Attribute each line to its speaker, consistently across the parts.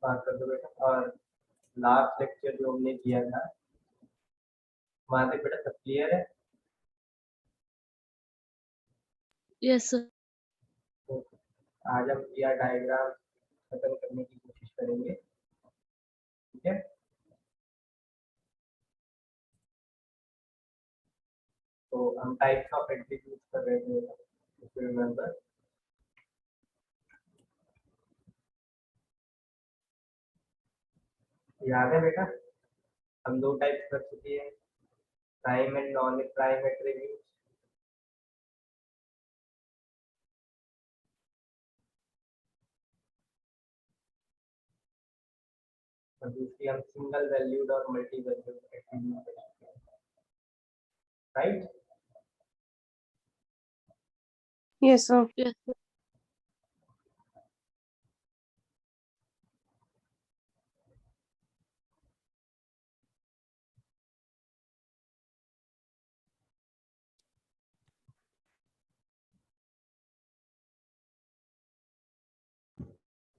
Speaker 1: बात कर दो बेटा। और लास्ट लेक्चर जो हमने किया था वहां से बेटा सब क्लियर है?
Speaker 2: Yes sir.
Speaker 1: तो आज हम पीआर डायग्राम खत्म करने की कोशिश करेंगे, ठीक है? तो हम टाइप्स ऑफ एट्रीब्यूट्स कर रहे थे, if you remember। याद है बेटा? हम दो टाइप्स कर चुके हैं, prime and non prime attributes. और दूसरी हम सिंगल वैल्यूड और मल्टी वैल्यूड एट्रीब्यूट कर चुके हैं, right?
Speaker 3: Yes sir.
Speaker 2: Yes sir.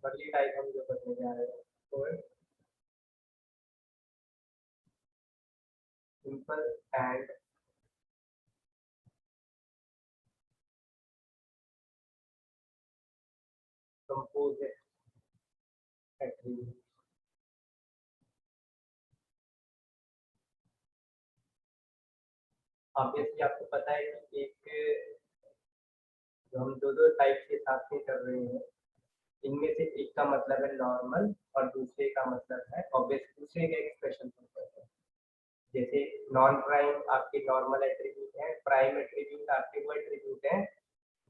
Speaker 1: पहली टाइप हम जो करने जा रहे हैं तो है simple and composite attribute. Obviously आपको पता है कि एक जो हम दो टाइप के साथ में कर रहे हैं, इनमें से एक का मतलब है नॉर्मल और दूसरे का मतलब है ऑब्वियस, दूसरे का एक्सप्रेशन है। जैसे नॉन प्राइम आपके नॉर्मल एट्रीब्यूट है, प्राइम एट्रीब्यूट आपके वो एट्रीब्यूट है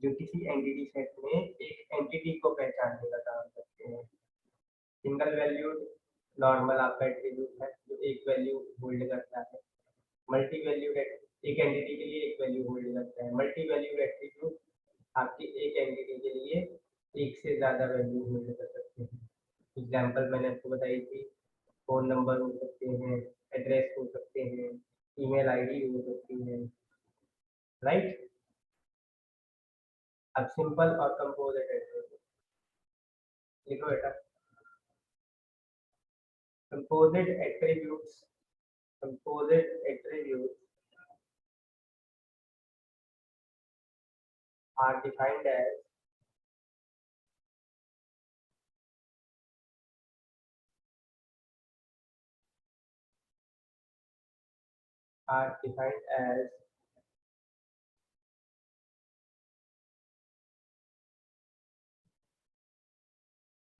Speaker 1: जो किसी एंटिटी सेट में एक एंटिटी को पहचानने का काम करते हैं। सिंगल वैल्यूड नॉर्मल आपका एट्रीब्यूट है जो एक वैल्यू होल्ड करता है। मल्टी वैल्यूड एक एंटिटी के लिए एक वैल्यू होल्ड करता है। मल्टी वैल्यूड एट्रीब्यूट आपकी एक एंटिटी के लिए एक से ज़्यादा वैल्यू होल्ड कर सकते हैं। एग्जाम्पल मैंने आपको बताई थी, फ़ोन नंबर हो सकते हैं, एड्रेस हो सकते हैं, ईमेल आईडी हो सकती है, राइट? अब सिंपल और कंपोजिट एट्रीब्यूट लिखो बेटा। Composite attributes are defined as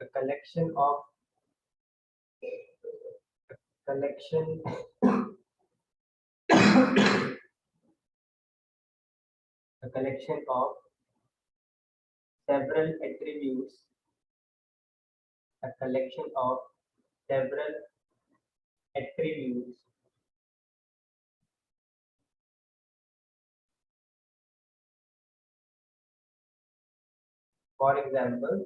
Speaker 1: a collection of several attributes, a collection of several attributes for example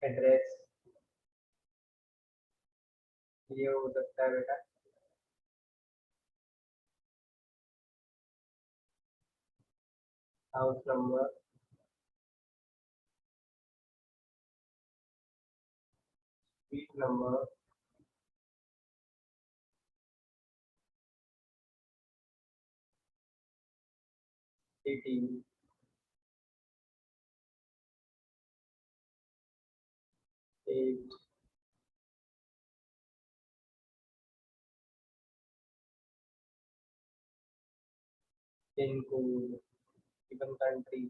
Speaker 1: address, ये हो सकता है बेटा house number, street number, city, state, pin code, even country.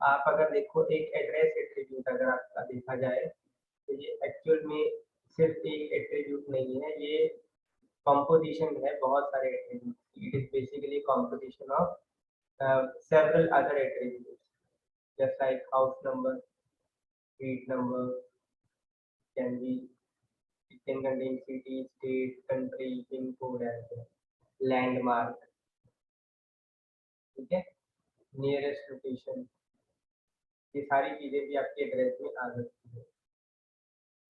Speaker 1: आप अगर देखो एक एड्रेस एट्रीब्यूट अगर आपका देखा जाए तो ये एक्चुअल में सिर्फ एक एट्रीब्यूट नहीं है, ये कॉम्पोजिशन है बहुत सारे attribute. It is basically composition of several other attributes just like house number, street number, can be, it can contain city, state, country, pin code as well, landmark, ठीक है, nearest location, ये सारी चीजें भी आपके एड्रेस में आ सकती है।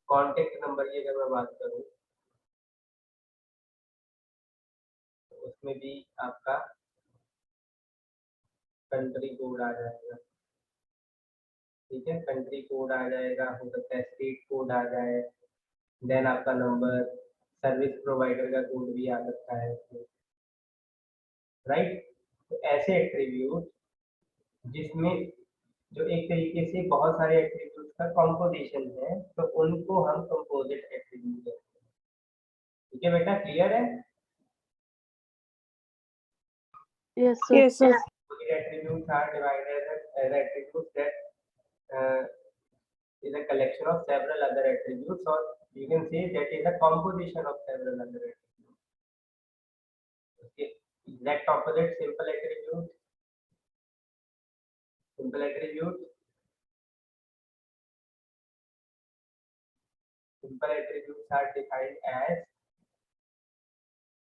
Speaker 1: कॉन्टेक्ट नंबर की अगर मैं बात करूँ तो उसमें भी आपका कंट्री कोड आ जाएगा, ठीक है, कंट्री कोड आ जाएगा, हो सकता है स्टेट कोड आ जाए, देन आपका नंबर, सर्विस प्रोवाइडर का कोड भी आ सकता है, राइट। तो ऐसे एट्रीब्यूट जिसमें जो एक तरीके से बहुत सारे एट्रीब्यूट का कॉम्पोजिशन है, तो उनको हम कंपोजिट एट्रीब्यूट कहते हैं। ठीक है बेटा, क्लियर है?
Speaker 2: Yes, sir.
Speaker 3: Yes, sir.
Speaker 1: Attributes are divided as attributes that is a collection of several other attributes, or you can say that is a composition of several other attributes. Okay. Exact opposite, simple attribute. Simple attribute. Simple attributes are defined as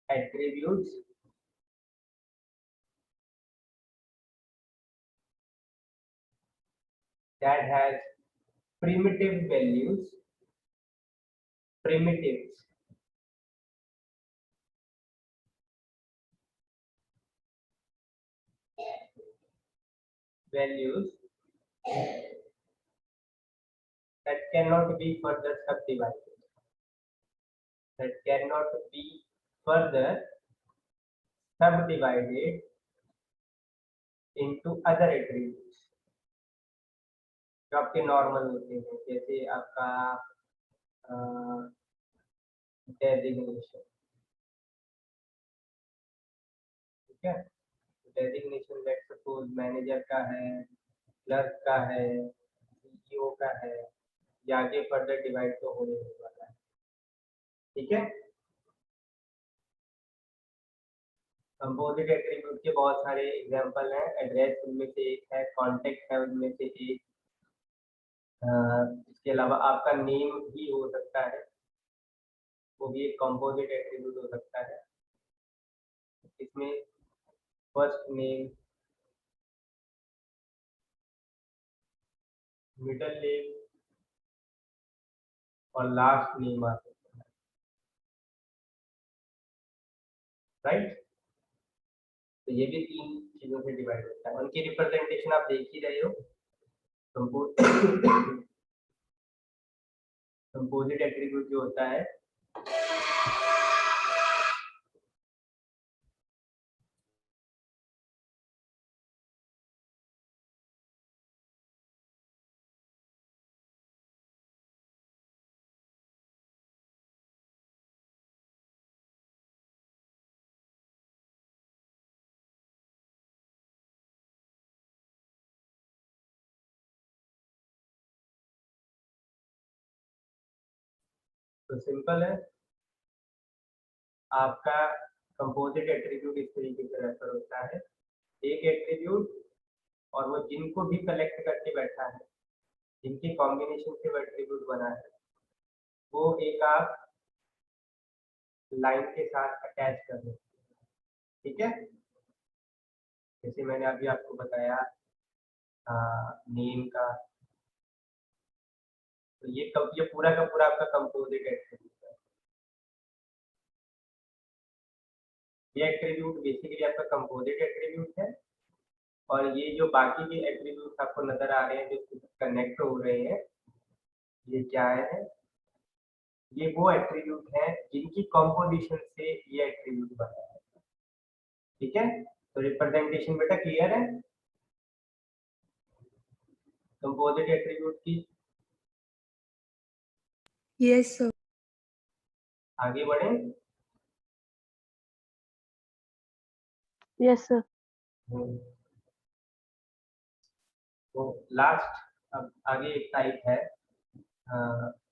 Speaker 1: attributes that has primitive values, primitives, values that cannot be further subdivided, that cannot be further subdivided into other attributes जो आपके normal होते हैं, जैसे आपका designation, ठीक है, designation let suppose manager का है, क्लर्क का है, सीईओ का है, या आगे फर्दर डिवाइड तो होने वाला है, ठीक है। कंपोजिट एट्रीब्यूट के बहुत सारे एग्जांपल हैं, एड्रेस उनमें से एक है, कॉन्टेक्ट है उनमें से एक, इसके अलावा आपका नेम भी हो सकता है, वो भी एक कंपोजिट एट्रीब्यूट हो सकता है। इसमें फर्स्ट नेम, मिडिल नेम और लास्ट नेम आ सकता है, राइट। तो ये भी 3 चीजों से डिवाइड होता है, उनकी रिप्रेजेंटेशन आप देख ही रहे हो। कंपोजिट एट्रीब्यूट जो होता है तो सिंपल है, आपका कंपोजिट एट्रीब्यूट इस तरीके से रेफर होता है, एक एट्रीब्यूट और वो जिनको भी कलेक्ट करके बैठा है, जिनके कॉम्बिनेशन से वो एट्रीब्यूट बना है, वो एक आप लाइन के साथ अटैच कर देते हैं, ठीक है। जैसे मैंने अभी आपको बताया नेम का, तो ये पूरा का पूरा आपका कंपोजिट एट्रीब्यूट है। ये एट्रीब्यूट बेसिकली आपका कंपोजिट एट्रीब्यूट है, और ये जो बाकी के एट्रीब्यूट आपको नजर आ रहे हैं जो कनेक्ट हो रहे हैं, ये क्या है, ये वो एट्रीब्यूट है जिनकी कंपोजिशन से ये एट्रीब्यूट बना है, ठीक है। तो रिप्रेजेंटेशन बेटा क्लियर है कंपोजिट एट्रीब्यूट की?
Speaker 3: Yes, sir.
Speaker 1: आगे बढ़े।
Speaker 2: Yes, sir.
Speaker 1: तो लास्ट, अब आगे एक टाइप है,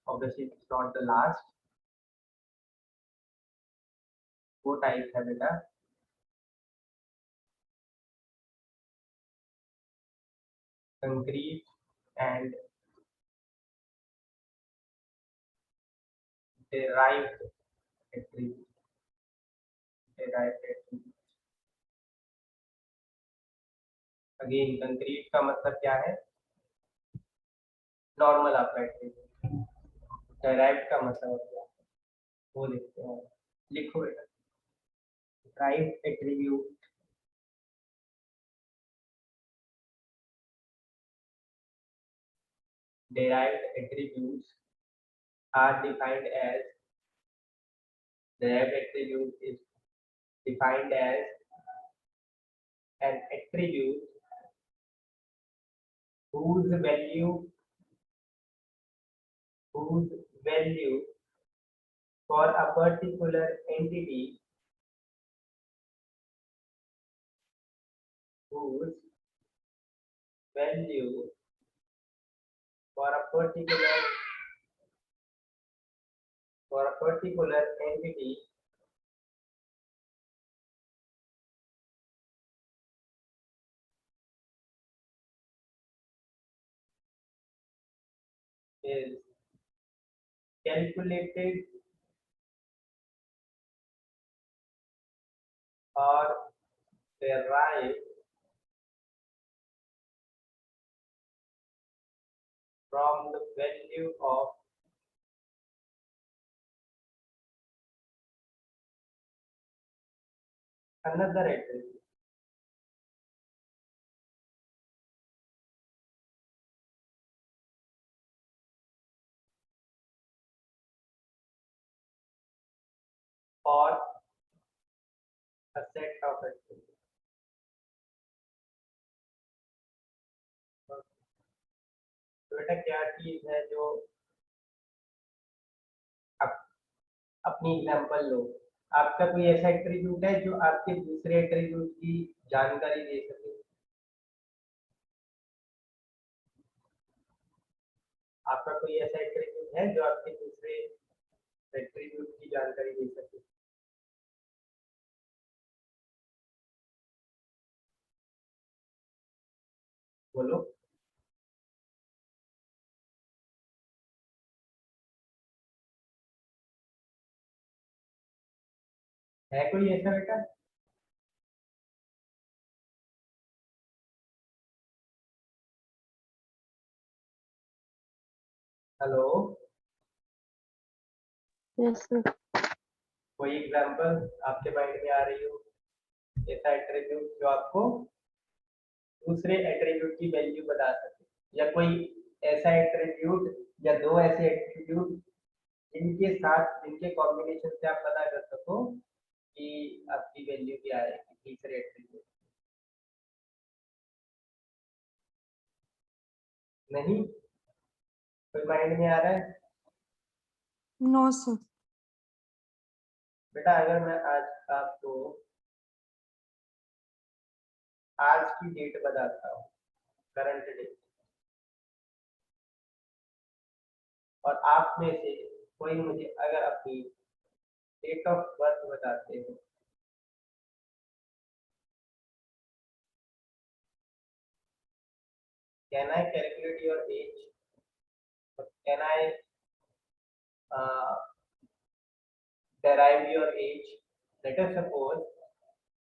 Speaker 1: obviously it's not the last, वो टाइप है बेटा concrete and derived attribute, derived attribute। Again concrete का मतलब क्या है, नॉर्मल आपका एट्रीब्यूट, डेराइव्ड का मतलब क्या है वो देखते हैं। लिखो बेटा, derived attribute derived attributes are defined as derived attribute is defined as an attribute whose value for a particular entity whose value for a particular entity is calculated or derived from the value of another attribute. Or a set of attributes. तो बेटा क्या चीज है जो आप अपनी example लो, आपका कोई ऐसा एट्रीब्यूट है जो आपके दूसरे एट्रीब्यूट की जानकारी दे सके। आपका कोई ऐसा एट्रीब्यूट है जो आपके दूसरे एट्रीब्यूट की जानकारी दे सके। बोलो। है कोई ऐसा बेटा? Hello,
Speaker 2: Yes, sir.
Speaker 1: कोई एग्जांपल आपके माइंड में आ रही हो, ऐसा एट्रीब्यूट जो आपको दूसरे एट्रीब्यूट की वैल्यू बता सके, या कोई ऐसा एट्रीब्यूट या दो ऐसे एट्रीब्यूट जिनके साथ जिनके कॉम्बिनेशन से आप पता कर सको कि आपकी वैल्यू क्या है तीसरे एट्रीब्यूट। नहीं, कोई माइंड में आ रहा है?
Speaker 3: No, sir.
Speaker 1: बेटा अगर मैं आज आपको आज की डेट बताता हूँ, करंट डेट, और आप में से कोई मुझे अगर अपनी डेट ऑफ बर्थ बताते हो, can I calculate your age, can I derive your age? Let us suppose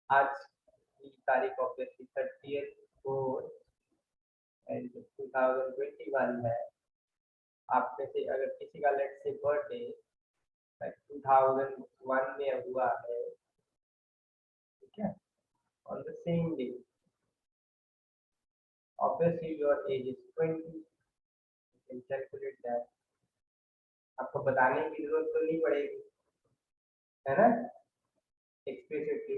Speaker 1: आज की तारीख ऑब्वियसली 30 एंड 2021 है। आप में से अगर किसी का लेट से बर्थडे 2001 में हुआ है, ठीक है, on the same day, obviously your age is 20, you can calculate that। आपको बताने की जरूरत तो नहीं पड़ेगी, है ना, एक्सप्लिसिटली,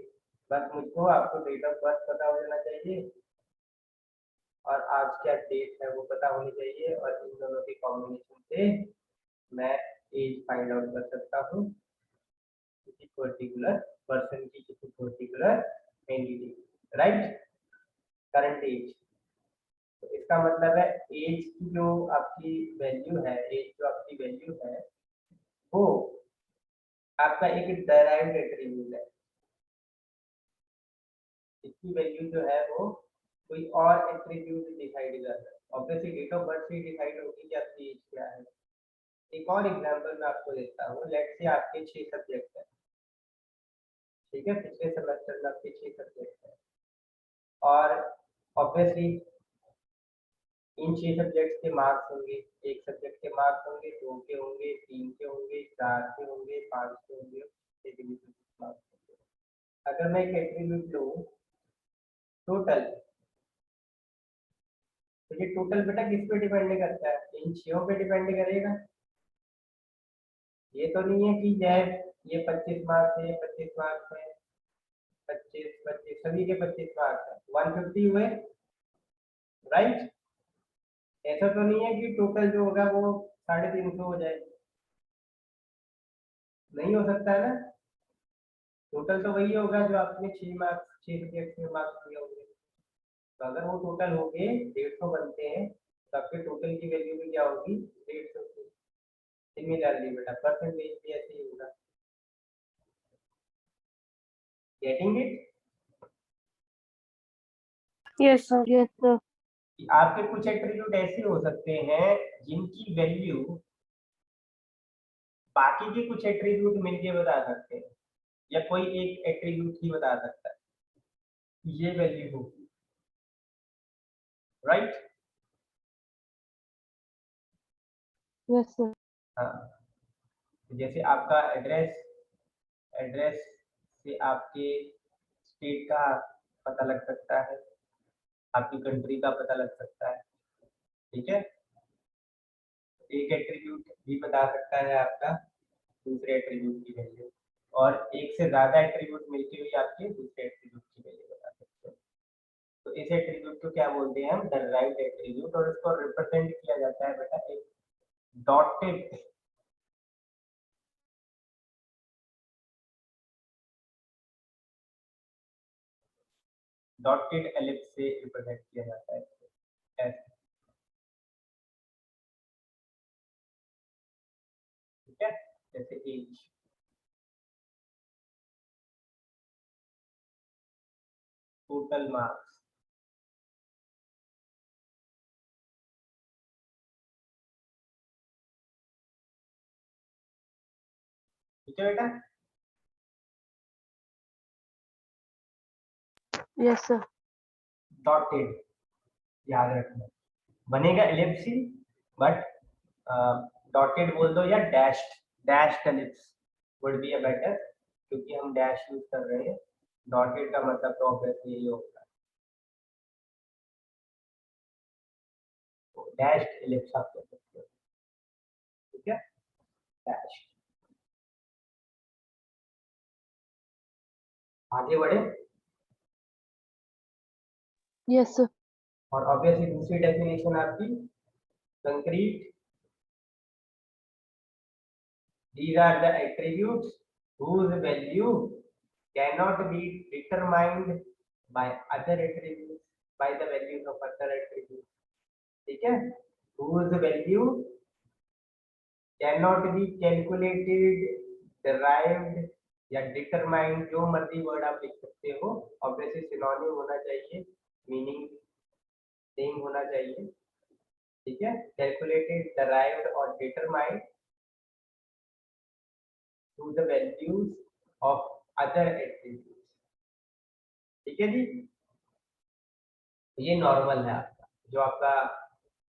Speaker 1: बस मुझको आपको डेट ऑफ बर्थ पता हो जाना चाहिए और आज क्या डेट है वो पता होनी चाहिए, और इन दोनों के कॉम्बिनेशन से मैं एज फाइंड आउट कर सकता हूँ किसी पर्टिकुलर पर्सन की, किसी particular entity, right, current age. तो इसका मतलब है एज की जो आपकी वैल्यू है, एज जो आपकी वैल्यू है वो आपका एक डेराइव्ड एट्रीब्यूट है। इसकी वैल्यू जो है वो कोई और एट्रीब्यूट डिसाइड करता है, ऑब्वियसली डेट ऑफ बर्थ से डिसाइड होगी कि आपकी एज क्या है। एक और एग्जांपल मैं आपको देता हूँ, लेट्स से आपके 6 सब्जेक्ट है, ठीक है, पिछले सेमेस्टर में आपके 6 सब्जेक्ट है, और ऑब्वियसली इन 6 सब्जेक्ट्स के मार्क्स होंगे, एक सब्जेक्ट के मार्क्स होंगे, 2 के होंगे, 3 के होंगे, 4 के होंगे, 5 के होंगे, 6 के भी मार्क्स होंगे। अगर मैं एक एट्रीब्यूट लूँ टोटल, तो ये टोटल बेटा किस पे डिपेंड करता है? इन 6 पे डिपेंड करेगा। ये तो नहीं है कि ये 25 मार्क्स है, ये 25 मार्क्स है, 25 सभी के 25 मार्क्स है, 150 हुए, राइट? ऐसा तो नहीं है कि टोटल जो होगा वो 350 हो जाए, नहीं हो सकता है ना। टोटल तो वही होगा जो आपने 6 सब्जेक्ट में मार्क्स दिए होंगे। तो अगर वो टोटल हो गए 150 बनते हैं, तो आपके टोटल की वैल्यू भी क्या होगी? 150 की। सिमिलरली बेटा परसेंटेज भी ऐसे ही होगा। Getting it?
Speaker 2: Yes, sir. Yes, sir.
Speaker 1: कि आपके कुछ एट्रीब्यूट ऐसे हो सकते हैं जिनकी वैल्यू बाकी के कुछ एट्रीब्यूट मिलके बता सकते हैं, या कोई एक एट्रीब्यूट ही बता सकता है, ये वैल्यू होगी, राइट?
Speaker 2: Yes, sir.
Speaker 1: हाँ, जैसे आपका एड्रेस, एड्रेस से आपके स्टेट का पता लग सकता है, आपकी कंट्री का पता लग सकता है, ठीक है? एक एट्रीब्यूट भी बता सकता है आपका दूसरे एट्रीब्यूट की वैल्यू, और एक से ज्यादा एट्रीब्यूट मिलके भी आपके दूसरे एट्रीब्यूट की वैल्यू बता सकते हैं। तो इस एट्रीब्यूट को क्या बोलते हैं हम? डिराइव्ड एट्रीब्यूट, और इसको रिप्रेजेंट किया जाता है बेटा एक डॉटेड एलिप्स से रिप्रेजेंट किया जाता है ऐसे, ठीक है? जैसे एज, टोटल मार्क्स, ठीक है बेटा?
Speaker 2: Yes, sir.
Speaker 1: डॉटेड, याद रखना, बनेगा एलिप्स ही, बट डॉटेड बोल दो या dashed ellipse would be a better, क्योंकि हम डैश यूज कर रहे हैं। डॉटेड का मतलब तो ऑब्वियसली यही होगा, तो डैश्ड एलिप्स आप कह सकते हो, ठीक है? डैश। आगे बढ़े,
Speaker 2: Yes, sir.
Speaker 1: और ऑब्वियसली दूसरी डेफिनेशन आपकी concrete, these are the attributes whose value cannot be determined by other attributes, by the values of other attributes, ठीक है? whose value cannot be calculated, derived या determined, जो मर्जी वर्ड आप लिख सकते हो, ऑब्वियसली सिनोनिम होना चाहिए, मीनिंग सेम होना चाहिए, ठीक है? कैलकुलेटेड, derived और determined to the values of other attributes, ठीक है जी? ये नॉर्मल है आपका, जो आपका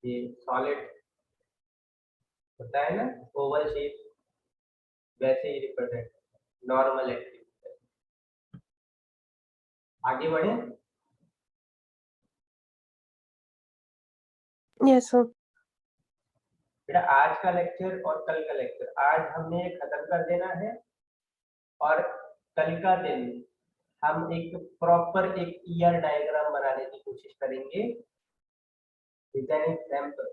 Speaker 1: ये सॉलिड होता है ना, ओवल शेप, वैसे ही रिप्रेजेंट नॉर्मल एट्रीब्यूट। आगे बढ़े,
Speaker 2: Yes, sir.
Speaker 1: बेटा आज का लेक्चर और कल का लेक्चर, आज हमने खत्म कर देना है, और कल का दिन हम एक प्रॉपर एक ईयर डायग्राम बनाने की कोशिश करेंगे विद एन एग्जांपल,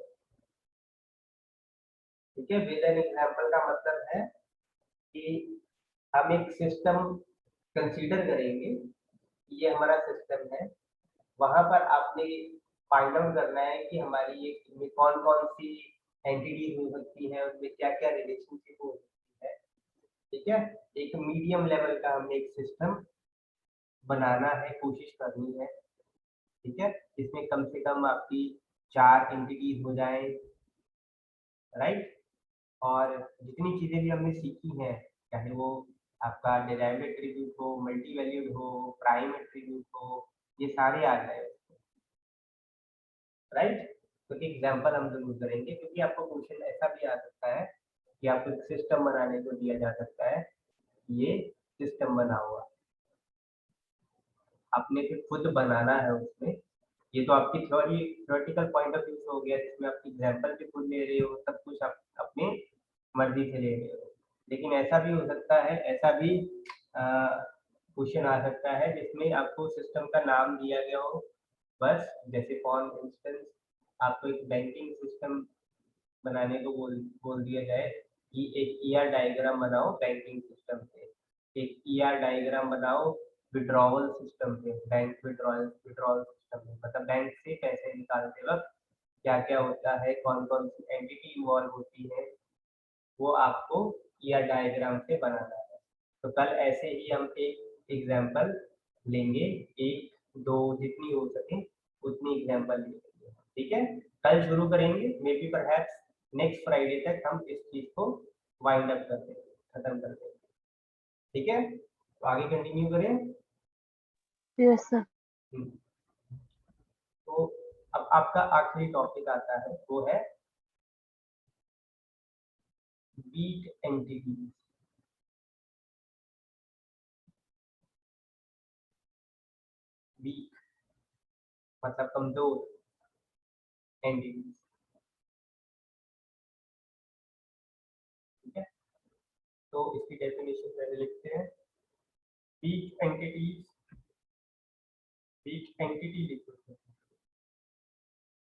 Speaker 1: ठीक है? विद एन एग्जांपल का मतलब है कि हम एक सिस्टम कंसीडर करेंगे, ये हमारा सिस्टम है, वहां पर आपने फाइंड आउट करना है कि हमारी ये में कौन कौन सी एंटिटीज हो सकती है, उनमें क्या क्या रिलेशनशिप हो सकती है, ठीक है? एक मीडियम लेवल का हमने एक सिस्टम बनाना है, कोशिश करनी है, ठीक है? जिसमें कम से कम आपकी 4 एंटिटीज हो जाए, राइट? और जितनी चीजें भी हमने सीखी हैं, चाहे वो आपका डिराइव्ड एट्रीब्यूट हो, मल्टी वैल्यूड हो, प्राइम एट्रीब्यूट हो, ये सारे आ जाए, राइट? तो एग्जाम्पल हम जरूर करेंगे, क्योंकि आपको क्वेश्चन ऐसा भी आ सकता है कि आपको एक सिस्टम बनाने को दिया जा सकता है, ये सिस्टम बना हुआ आपने फिर खुद बनाना है उसमें। ये तो आपकी थ्योरेटिकल पॉइंट ऑफ व्यू से हो गया, जिसमें आप एग्जाम्पल भी खुद ले रहे हो, सब कुछ आप अपने मर्जी से ले रहे हो। लेकिन ऐसा भी हो सकता है, ऐसा भी क्वेश्चन आ सकता है जिसमें आपको सिस्टम का नाम दिया गया हो, बस जैसे फॉर इंस्टेंस आपको एक बैंकिंग सिस्टम बनाने को बोल दिया जाए कि एक ईआर डायग्राम बनाओ बैंकिंग सिस्टम से, एक ईआर डायग्राम बनाओ विड्रॉवल सिस्टम से, बैंक विड्रॉवल सिस्टम में, मतलब बैंक से पैसे निकालते वक्त क्या क्या होता है, कौन कौन सी एंटिटी इन्वॉल्व होती है, वो आपको ईआर डायग्राम से बनाना है। तो कल ऐसे ही हम एक एग्जाम्पल लेंगे, एक दो जितनी हो सके उतनी एग्जाम्पल लेंगे, ठीक है। कल शुरू करेंगे, may be perhaps next Friday तक हम इस चीज को वाइंड अप कर देंगे, खत्म कर देंगे, ठीक है। तो आगे कंटिन्यू करें।
Speaker 2: Yes sir.
Speaker 1: तो अब आपका आखिरी टॉपिक आता है, वो है वीक एंटिटीज। वीक मतलब कमजोर एंटिटीज, ठीक है। तो इसकी डेफिनेशन पहले लिखते हैं। वीक एंटिटीज, वीक एंटिटी लिखो,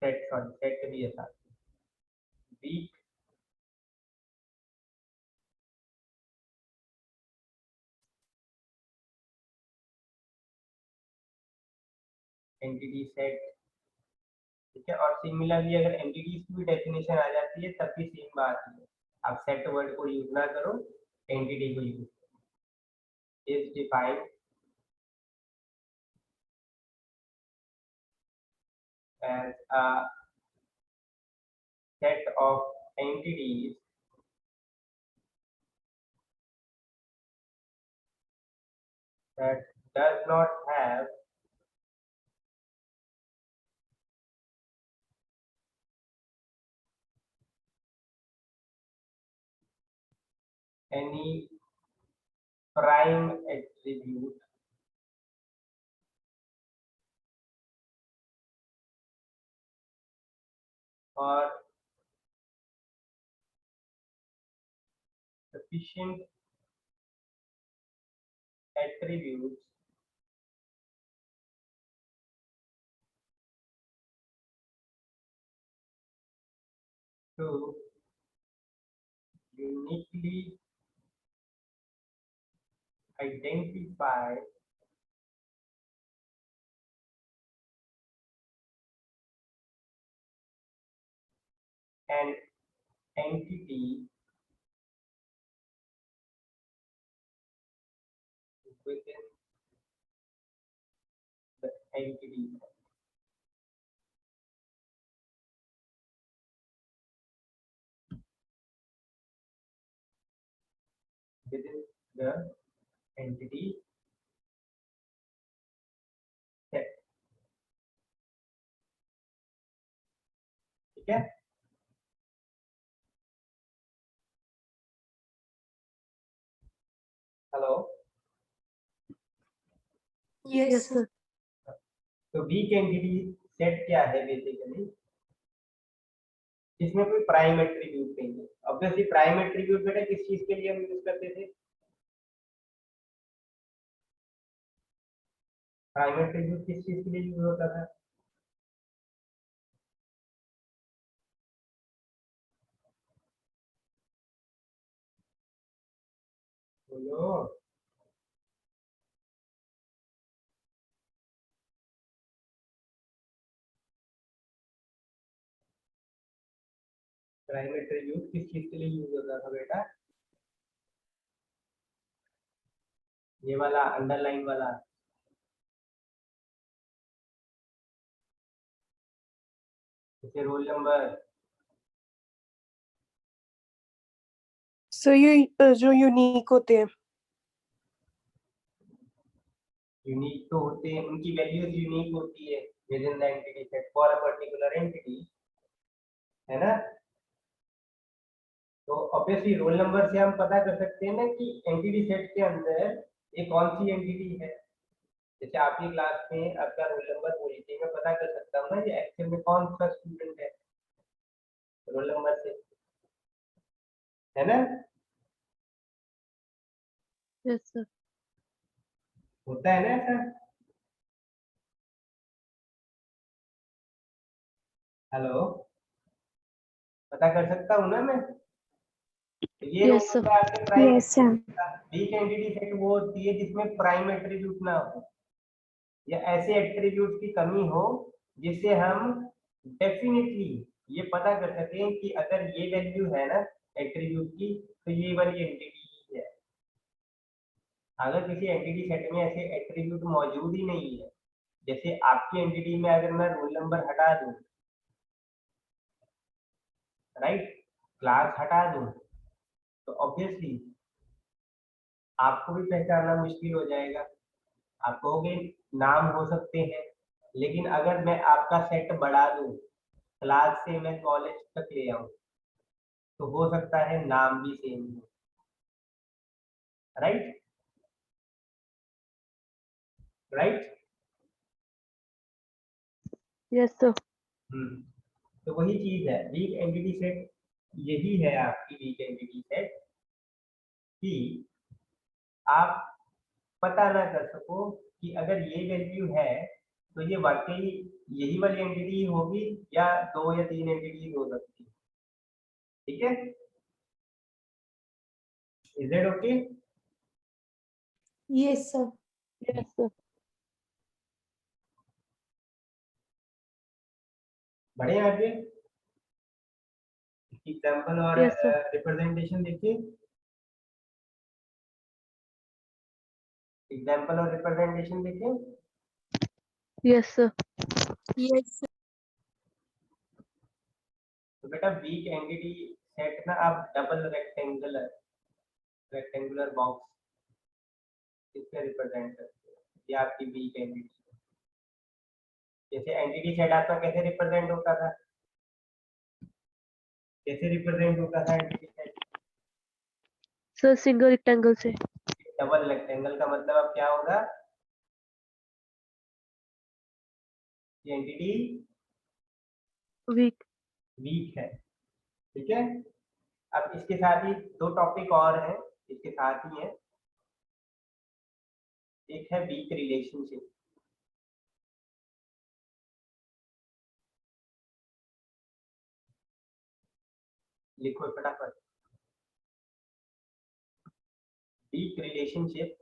Speaker 1: सेट सॉरी सेट भी है साथ में। वीक एंटिटी सेट, ठीक है। और सिमिलरली अगर एंटिटीज की भी डेफिनेशन आ जाती है तब भी सेम बात है, आप सेट वर्ड को यूज ना करो, एंटिटी को यूज करो। Is defined as a set of entities that does not have any prime attribute or sufficient attributes to uniquely identify an entity within the entity set. Within the entity set, ठीक है। Hello,
Speaker 2: yes sir.
Speaker 1: तो week entity set क्या है basically, इसमें कोई prime attribute नहीं है। Obviously prime attribute बेटा किस चीज के लिए हम यूज करते थे, प्राइम एट्रीब्यूट किस चीज के लिए यूज होता था, बोलो। प्राइम एट्रीब्यूट किस चीज के लिए यूज होता था बेटा, ये वाला अंडरलाइन वाला, जैसे रोल नंबर,
Speaker 3: सर ये जो यूनिक होते हैं।
Speaker 1: यूनिक तो होते हैं, उनकी वैल्यूज यूनिक होती है with in the entity set for a particular entity. है ना। तो ऑब्वियसली रोल नंबर से हम पता कर सकते हैं ना कि एंटिटी सेट के अंदर ये कौन सी एंटिटी है। जैसे आपकी क्लास में आपका रोल नंबर बोल लीजिए, मैं पता कर सकता हूँ ना ये एक्चुअल में कौन सा स्टूडेंट है रोल नंबर से, है ना।
Speaker 2: Yes, sir.
Speaker 1: होता है ना ऐसा। हेलो, पता कर सकता हूँ ना मैं। तो ये रोल
Speaker 2: Yes, sir.
Speaker 1: नंबर आपके prime
Speaker 2: Yes, sir.
Speaker 1: Week entity set वो होती है जिसमें प्राइम एट्रीब्यूट ना हो या ऐसे एट्रीब्यूट की कमी हो जिससे हम डेफिनेटली ये पता कर सकें कि अगर ये वैल्यू है ना एट्रीब्यूट की तो ये वाली एंटिटी है। अगर किसी एंटिटी सेट में ऐसे एट्रीब्यूट मौजूद ही नहीं है, जैसे आपकी एंटिटी में अगर मैं रोल नंबर हटा दूं, राइट, क्लास हटा दूं, तो ऑब्वियसली आपको भी पहचानना मुश्किल हो जाएगा। आप कहोगे नाम हो सकते हैं, लेकिन अगर मैं आपका सेट बढ़ा दूं, क्लास से मैं कॉलेज तक ले आऊं, तो हो सकता है नाम भी सेम हो, राइट राइट।
Speaker 2: Yes, sir.
Speaker 1: तो वही चीज है वीक एंटिटी सेट, यही है आपकी वीक एंटिटी सेट कि आप पता ना कर सको कि अगर ये वैल्यू है तो ये वाकई यही वाली एंटिटी होगी या दो या तीन एंटिटी हो सकती है। ठीक है, is that okay.
Speaker 2: Yes, sir. Yes, sir.
Speaker 1: बढ़े आगे एग्जाम्पल और
Speaker 2: Yes, sir.
Speaker 1: रिप्रेजेंटेशन देखिए। एग्जाम्पल और रिप्रेजेंटेशन देखिए।
Speaker 2: Yes, sir. Yes, sir.
Speaker 1: तो बेटा वीक एंटिटी सेट ना आप डबल रेक्टेंगुलर बॉक्स इससे रिप्रेजेंट करते हैं, ये आपकी वीक एंटिटी। जैसे एंटिटी सेट आपका कैसे रिप्रेजेंट होता था, कैसे रिप्रेजेंट होता था entity set.
Speaker 2: Sir, single rectangle से.
Speaker 1: डबल रेक्टेंगल का मतलब अब क्या होगा, ये एंटिटी
Speaker 2: Weak.
Speaker 1: वीक है। ठीक है, अब इसके साथ ही दो टॉपिक और हैं, इसके साथ ही है। एक है वीक रिलेशनशिप। लिखो फटाफट, weak relationship.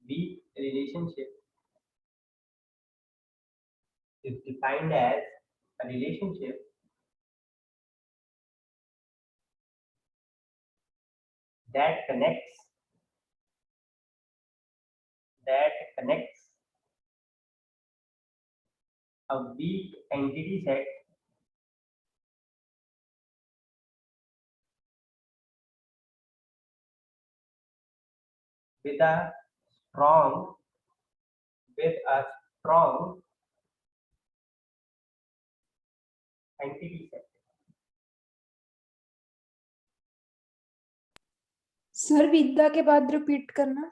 Speaker 1: Weak relationship is defined as a relationship that connects a weak entity set with a strong strong entity set।
Speaker 4: Sir Vidya के बाद रिपीट करना।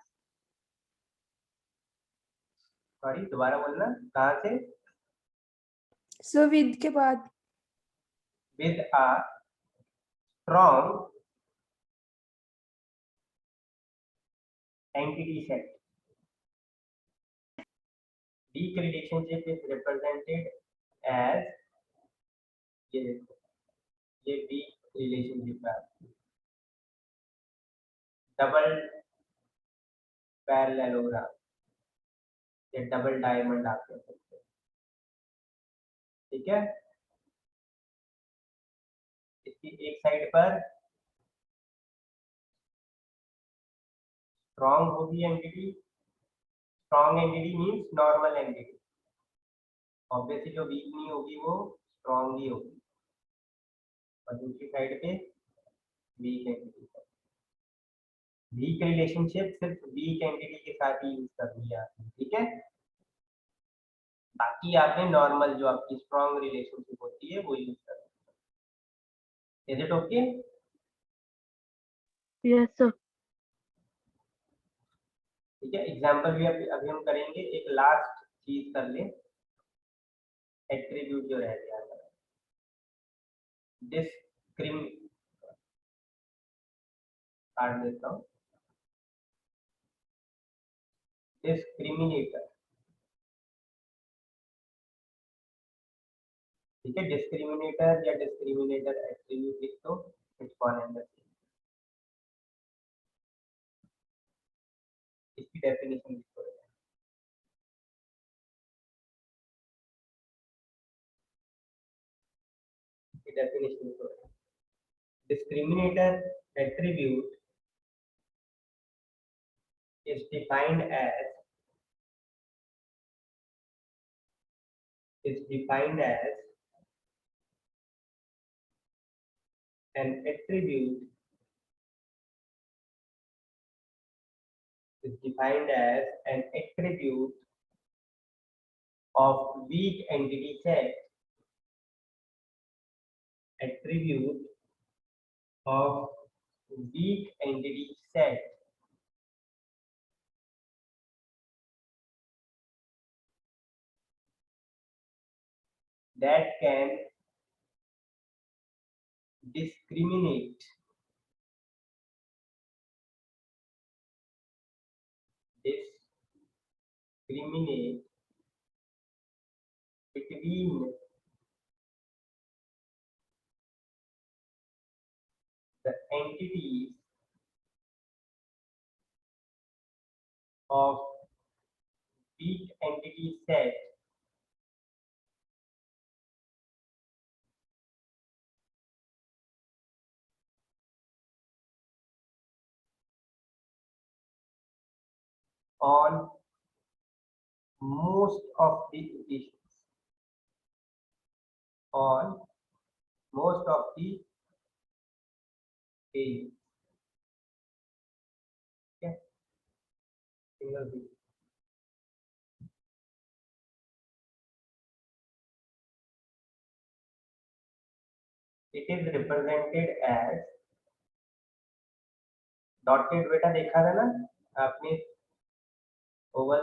Speaker 1: सॉरी दोबारा बोलना, कहाँ से।
Speaker 4: सर विद के बाद
Speaker 1: with a strong entity set। weak relationship is represented as, ये देखो, ये weak relationship है, डबल पैरेललोग्राम या डबल डायमंड आप कह सकते हैं। ठीक है, इसकी एक साइड पर स्ट्रॉन्ग होगी entity, strong entity means normal entity, obviously जो वीक नहीं होगी वो स्ट्रॉन्ग ही होगी, और दूसरी साइड पे वीक एंटिटी। वीक रिलेशनशिप सिर्फ वीक एंटिटी के साथ ही यूज करनी है आपने। ठीक है, बाकी आपने नॉर्मल जो आपकी स्ट्रॉन्ग रिलेशनशिप होती है वो यूज कर सकते हो। Is it okay?
Speaker 2: Yes, sir.
Speaker 1: ठीक है, एग्जाम्पल भी अभी हम करेंगे। एक लास्ट चीज कर ले, एट्रीब्यूट जो रह गया डिस्क्रिम काट देता हूँ, डिस्क्रिमिनेटर। ठीक है, डिस्क्रिमिनेटर या डिस्क्रिमिनेटर एट्रीब्यूट लिख दो, it's one and the same. इसकी डेफिनेशन लिखो। इसकी डेफिनेशन लिखो। Discriminator attribute is defined as an attribute of weak entity set, attribute of weak entity set that can discriminate between the entities of weak entity set on most of the occasions. On most of the occasions. Okay. Single B. It is represented as dotted. बेटा देखा था ना आपने Oval,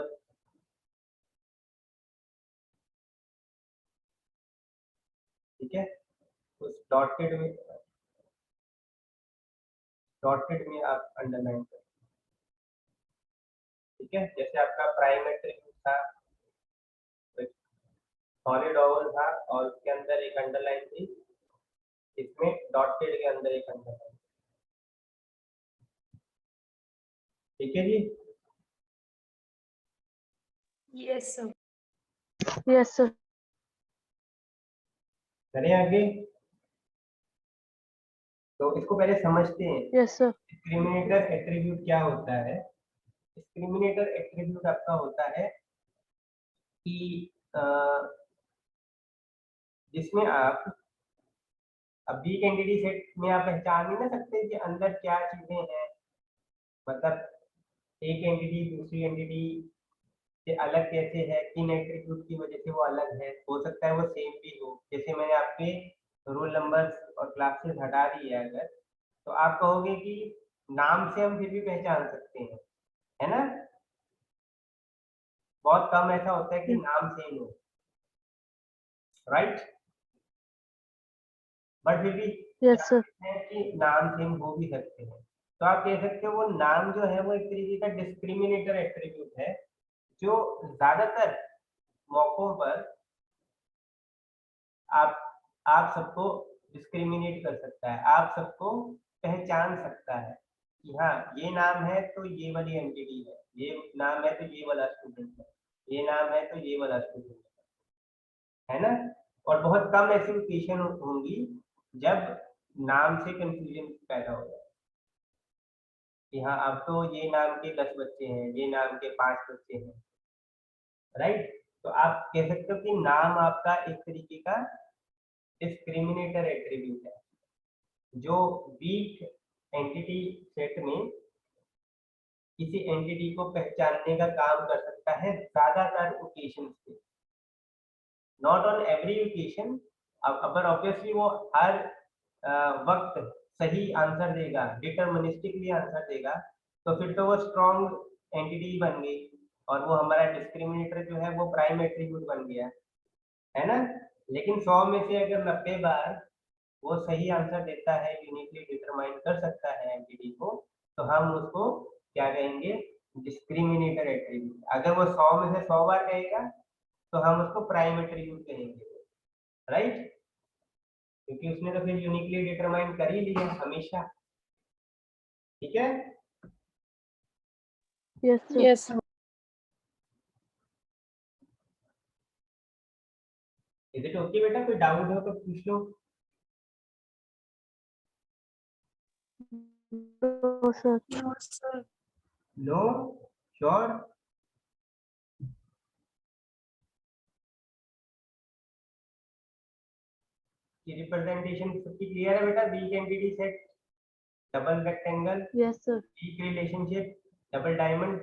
Speaker 1: ठीक है, उस dotted में आप अंडरलाइन कर, ठीक है। जैसे आपका प्राइम एट्रीब्यूट था, सॉलिड ओवल था और उसके अंदर एक अंडरलाइन थी, इसमें डॉटेड के अंदर एक अंडरलाइन, ठीक है जी।
Speaker 4: Yes sir.
Speaker 2: Yes, sir.
Speaker 1: चलिए आगे, तो इसको पहले समझते हैं।
Speaker 2: Yes, sir.
Speaker 1: डिस्क्रिमिनेटर एट्रीब्यूट क्या होता है? डिस्क्रिमिनेटर एट्रीब्यूट आपका होता है कि जिसमें आप अब वीक एंटिटी सेट में आप पहचान नहीं ना सकते कि अंदर क्या चीजें हैं, मतलब एक एंटिटी दूसरी एंटिटी से अलग कैसे है, किन एट्रीब्यूट की वजह से वो अलग है। हो सकता है वो सेम भी हो, जैसे मैंने आपके रोल नंबर्स और क्लासेस हटा दी है अगर, तो आप कहोगे कि नाम से हम फिर भी पहचान सकते हैं, है ना। बहुत कम ऐसा होता है कि नाम सेम हो, राइट, बट फिर भी
Speaker 2: Yes, sir.
Speaker 1: है कि नाम सेम हो भी सकते हैं। तो आप कह सकते हो वो नाम जो है वो एक तरीके का डिस्क्रिमिनेटर एट्रीब्यूट है, जो ज्यादातर मौकों पर आप सबको डिस्क्रिमिनेट कर सकता है, आप सबको पहचान सकता है कि हाँ ये नाम है तो ये वाली एंटिटी है, ये नाम है तो ये वाला स्टूडेंट है, ये नाम है तो ये वाला स्टूडेंट है ना। और बहुत कम ऐसी ओकेशन होंगी जब नाम से कंफ्यूजन पैदा हो जाए कि हाँ अब तो ये नाम के 10 बच्चे हैं, ये नाम के 5 बच्चे हैं, राइट। तो आप कह सकते हो कि नाम आपका एक तरीके का डिस्क्रिमिनेटर एट्रीब्यूट है, जो वीक एंटिटी सेट में किसी एंटिटी को पहचानने का काम कर सकता है ज्यादातर ओकेशंस पे, नॉट ऑन एवरी ओकेशन। अगर ऑब्वियसली वो हर वक्त सही आंसर देगा, डिटर्मिनिस्टिकली आंसर देगा, तो फिर तो वो स्ट्रॉन्ग एंटिटी बन गई और वो हमारा डिस्क्रिमिनेटर जो है वो प्राइम एट्रीब्यूट बन गया, है ना। लेकिन 100 में से अगर 90 बार वो सही आंसर देता है, यूनिकली डिटरमाइन कर सकता है एंटिटी को, तो हम उसको क्या कहेंगे, डिस्क्रिमिनेटर एट्रीब्यूट। अगर वो 100 में से 100 बार कहेगा तो हम उसको प्राइम एट्रीब्यूट कहेंगे, राइट, क्योंकि उसने तो फिर यूनिकली डिटरमाइन कर ही लिया हमेशा। ठीक है,
Speaker 2: Yes, sir.
Speaker 3: Yes, sir.
Speaker 1: Is it okay बेटा? कोई डाउट हो तो पूछ लो।
Speaker 2: No, sir.
Speaker 4: No, sir.
Speaker 1: No, sure? Representation सबकी क्लियर है बेटा? Weak entity set, double rectangle,
Speaker 2: Yes, sir.
Speaker 1: Weak relationship, double diamond,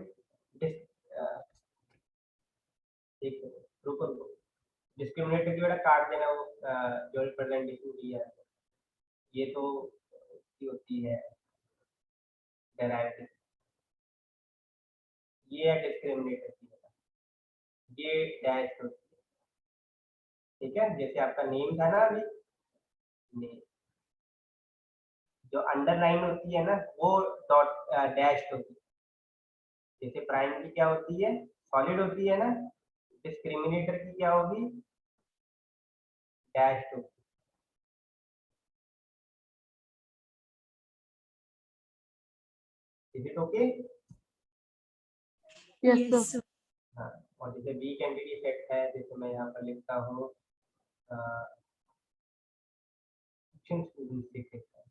Speaker 1: ठीक है, रुको रुको, डिस्क्रिमिनेटर की बेटा काट देना वो जो रिप्रेजेंटेशन की है, ये तो की होती है डेराइवेटिव, ये है डिस्क्रिमिनेटर की बेटा, ये डैश होती है, ठीक है। जैसे आपका नेम था ना अभी, नेम जो अंडरलाइन होती है ना वो डॉट डैश होती है। जैसे प्राइम की क्या होती है, सॉलिड होती है ना, डिस्क्रिमिनेटर की क्या होगी, डैश होगी। Is it okay?
Speaker 2: Yes, sir.
Speaker 4: Yes, sir.
Speaker 1: हाँ, और जैसे वीक एंटिटी सेट है, जैसे मैं यहाँ पर लिखता हूँ स्टूडेंट्स लिख सकता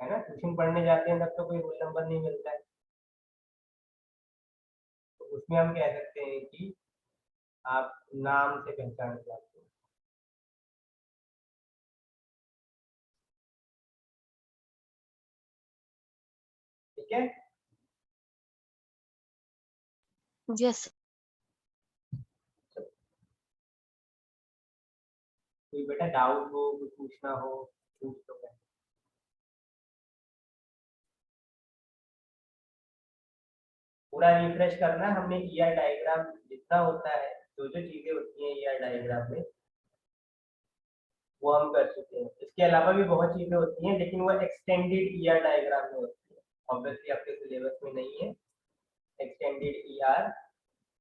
Speaker 1: है ना, ट्यूशन पढ़ने जाते हैं तब तो कोई रोल नंबर नहीं मिलता है, तो उसमें हम कह सकते हैं कि आप नाम से पहचान जाते हैं। ठीक है,
Speaker 2: Yes.
Speaker 1: कोई बेटा डाउट हो, कुछ पूछना हो, पूछ लो। पूरा रिफ्रेश करना है हमने। ईआर डायग्राम जितना होता है, जो जो चीजें होती हैं ईआर डायग्राम में, वो हम कर चुके हैं। इसके अलावा भी बहुत चीजें होती हैं, लेकिन वो एक्सटेंडेड ईआर डायग्राम में होती है, ऑब्वियसली आपके सिलेबस में नहीं है एक्सटेंडेड ईआर